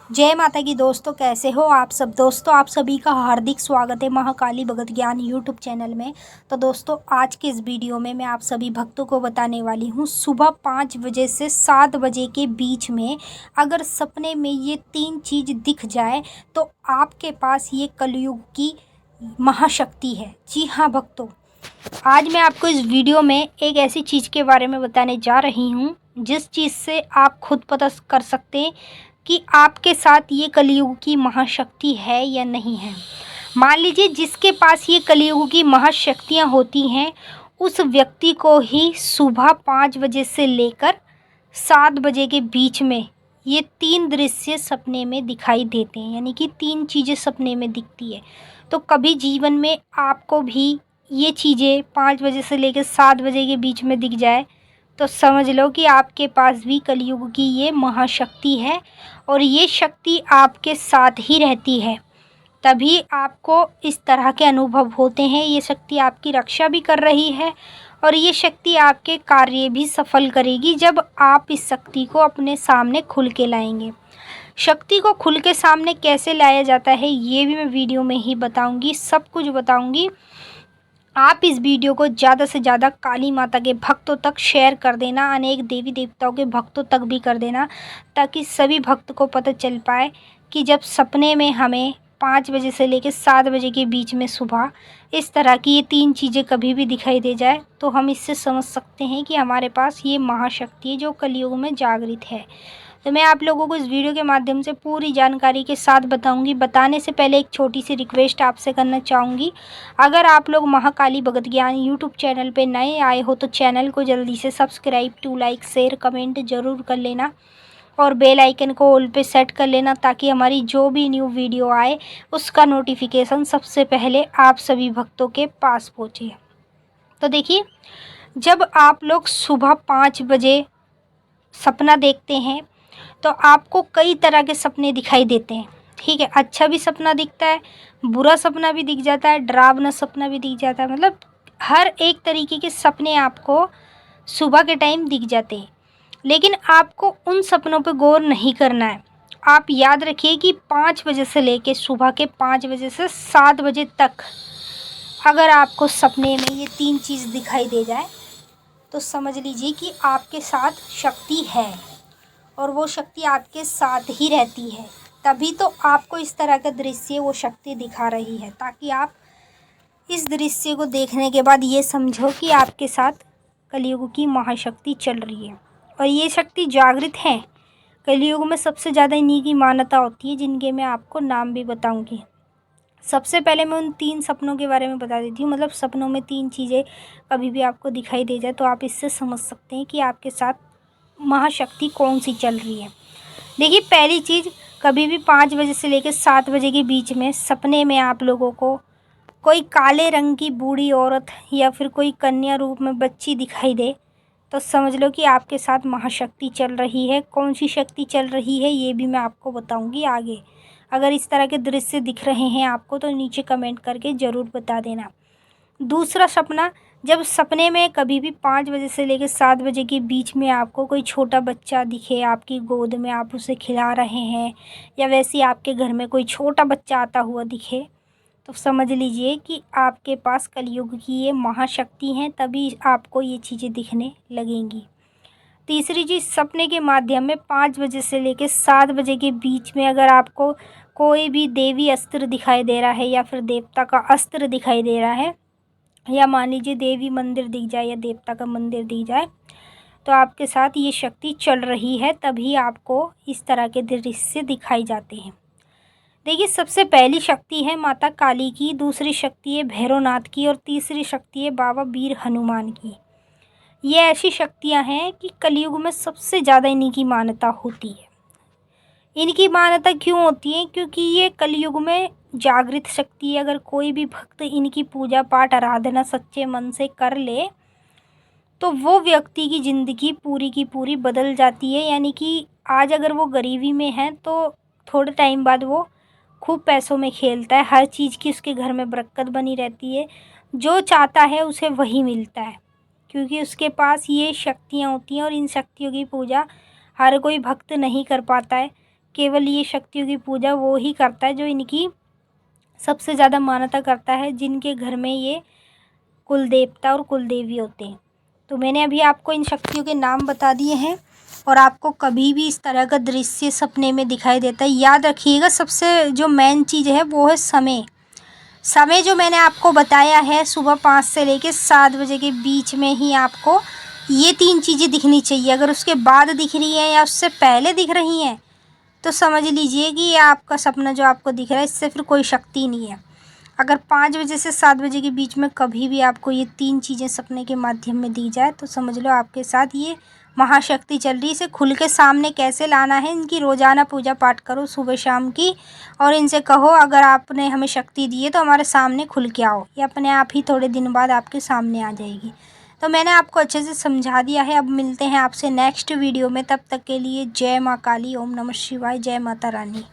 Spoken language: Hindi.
जय माता की दोस्तों, कैसे हो आप सब। दोस्तों आप सभी का हार्दिक स्वागत है महाकाली भगत ज्ञान यूट्यूब चैनल में। तो दोस्तों आज के इस वीडियो में मैं आप सभी भक्तों को बताने वाली हूँ, सुबह 5 बजे से 7 बजे के बीच में अगर सपने में ये 3 चीज़ दिख जाए तो आपके पास ये कलयुग की महाशक्ति है। जी हाँ भक्तों, आज मैं आपको इस वीडियो में एक ऐसी चीज़ के बारे में बताने जा रही हूँ जिस चीज़ से आप खुद पता कर सकते हैं कि आपके साथ ये कलयुग की महाशक्ति है या नहीं है। मान लीजिए जिसके पास ये कलयुग की महाशक्तियाँ होती हैं उस व्यक्ति को ही सुबह 5 बजे से लेकर 7 बजे के बीच में ये 3 दृश्य सपने में दिखाई देते हैं, यानी कि 3 चीज़ें सपने में दिखती है। तो कभी जीवन में आपको भी ये चीज़ें 5 बजे से लेकर 7 बजे के बीच में दिख जाए तो समझ लो कि आपके पास भी कलयुग की ये महाशक्ति है और ये शक्ति आपके साथ ही रहती है। तभी आपको इस तरह के अनुभव होते हैं। ये शक्ति आपकी रक्षा भी कर रही है और ये शक्ति आपके कार्य भी सफल करेगी जब आप इस शक्ति को अपने सामने खुल के लाएंगे। शक्ति को खुल के सामने कैसे लाया जाता है ये भी मैं वीडियो में ही बताऊंगी, सब कुछ बताऊंगी। आप इस वीडियो को ज़्यादा से ज़्यादा काली माता के भक्तों तक शेयर कर देना, अनेक देवी देवताओं के भक्तों तक भी कर देना, ताकि सभी भक्त को पता चल पाए कि जब सपने में हमें 5 बजे से लेकर 7 बजे के बीच में सुबह इस तरह की ये 3 चीज़ें कभी भी दिखाई दे जाए तो हम इससे समझ सकते हैं कि हमारे पास ये महाशक्ति है जो कलयुग में जागृत है। तो मैं आप लोगों को इस वीडियो के माध्यम से पूरी जानकारी के साथ बताऊंगी। बताने से पहले एक छोटी सी रिक्वेस्ट आपसे करना चाहूँगी, अगर आप लोग महाकाली भगत ज्ञान यूट्यूब चैनल पे नए आए हो तो चैनल को जल्दी से subscribe to like share comment ज़रूर कर लेना और बेल आइकन को ऑल पे सेट कर लेना ताकि हमारी जो भी न्यू वीडियो आए उसका नोटिफिकेशन सबसे पहले आप सभी भक्तों के पास पहुँचे। तो देखिए, जब आप लोग सुबह 5 बजे सपना देखते हैं तो आपको कई तरह के सपने दिखाई देते हैं। ठीक है, अच्छा भी सपना दिखता है, बुरा सपना भी दिख जाता है, डरावना सपना भी दिख जाता है, मतलब हर एक तरीके के सपने आपको सुबह के टाइम दिख जाते हैं। लेकिन आपको उन सपनों पर गौर नहीं करना है। आप याद रखिए कि 5 बजे से लेके सुबह के 5 बजे से 7 बजे तक अगर आपको सपने में ये 3 चीज़ दिखाई दे जाए तो समझ लीजिए कि आपके साथ शक्ति है और वो शक्ति आपके साथ ही रहती है। तभी तो आपको इस तरह का दृश्य वो शक्ति दिखा रही है, ताकि आप इस दृश्य को देखने के बाद ये समझो कि आपके साथ कलयुग की महाशक्ति चल रही है और ये शक्ति जागृत है। कलयुग में सबसे ज़्यादा इन्हीं की मान्यता होती है, जिनके मैं आपको नाम भी बताऊंगी। सबसे पहले मैं उन 3 सपनों के बारे में बता देती हूँ। मतलब सपनों में 3 चीज़ें कभी भी आपको दिखाई दे जाए तो आप इससे समझ सकते हैं कि आपके साथ महाशक्ति कौन सी चल रही है। देखिए, पहली चीज़, कभी भी 5 बजे से लेकर 7 बजे के बीच में सपने में आप लोगों को कोई काले रंग की बूढ़ी औरत या फिर कोई कन्या रूप में बच्ची दिखाई दे तो समझ लो कि आपके साथ महाशक्ति चल रही है। कौन सी शक्ति चल रही है ये भी मैं आपको बताऊंगी आगे। अगर इस तरह के दृश्य दिख रहे हैं आपको तो नीचे कमेंट करके ज़रूर बता देना। दूसरा सपना, जब सपने में कभी भी 5 बजे से लेकर 7 बजे के बीच में आपको कोई छोटा बच्चा दिखे, आपकी गोद में आप उसे खिला रहे हैं या वैसे आपके घर में कोई छोटा बच्चा आता हुआ दिखे तो समझ लीजिए कि आपके पास कलयुग की ये महाशक्ति हैं, तभी आपको ये चीज़ें दिखने लगेंगी। तीसरी चीज़, सपने के माध्यम में 5 बजे से लेकर 7 बजे के बीच में अगर आपको कोई भी देवी अस्त्र दिखाई दे रहा है या फिर देवता का अस्त्र दिखाई दे रहा है, या मान लीजिए देवी मंदिर दिख जाए या देवता का मंदिर दिख जाए तो आपके साथ ये शक्ति चल रही है, तभी आपको इस तरह के दृश्य दिखाई जाते हैं। देखिए, सबसे पहली शक्ति है माता काली की, दूसरी शक्ति है भैरवनाथ की और तीसरी शक्ति है बाबा वीर हनुमान की। ये ऐसी शक्तियां हैं कि कलयुग में सबसे ज़्यादा इन्हीं की मान्यता होती है। इनकी मान्यता क्यों होती है? क्योंकि ये कलयुग में जागृत शक्ति है। अगर कोई भी भक्त इनकी पूजा पाठ आराधना सच्चे मन से कर ले तो वो व्यक्ति की ज़िंदगी पूरी की पूरी बदल जाती है। यानी कि आज अगर वो गरीबी में है तो थोड़े टाइम बाद वो खूब पैसों में खेलता है, हर चीज़ की उसके घर में बरकत बनी रहती है, जो चाहता है उसे वही मिलता है, क्योंकि उसके पास ये शक्तियाँ होती हैं। और इन शक्तियों की पूजा हर कोई भक्त नहीं कर पाता है, केवल ये शक्तियों की पूजा वो ही करता है जो इनकी सबसे ज़्यादा मान्यता करता है, जिनके घर में ये कुल देवता और कुल देवी होते हैं। तो मैंने अभी आपको इन शक्तियों के नाम बता दिए हैं। और आपको कभी भी इस तरह का दृश्य सपने में दिखाई देता है, याद रखिएगा सबसे जो मेन चीज़ है वो है समय। समय जो मैंने आपको बताया है सुबह 5 से लेकर 7 बजे के बीच में ही आपको ये 3 चीज़ें दिखनी चाहिए। अगर उसके बाद दिख रही हैं या उससे पहले दिख रही हैं तो समझ लीजिए कि ये आपका सपना जो आपको दिख रहा है इससे फिर कोई शक्ति नहीं है। अगर 5 बजे से 7 बजे के बीच में कभी भी आपको ये 3 चीज़ें सपने के माध्यम में दी जाए तो समझ लो आपके साथ ये महाशक्ति चल रही है। इसे खुल के सामने कैसे लाना है, इनकी रोज़ाना पूजा पाठ करो सुबह शाम की, और इनसे कहो अगर आपने हमें शक्ति दी है तो हमारे सामने खुल के आओ। ये अपने आप ही थोड़े दिन बाद आपके सामने आ जाएगी। तो मैंने आपको अच्छे से समझा दिया है। अब मिलते हैं आपसे नेक्स्ट वीडियो में, तब तक के लिए जय माँ काली, ओम नमः शिवाय, जय माता रानी।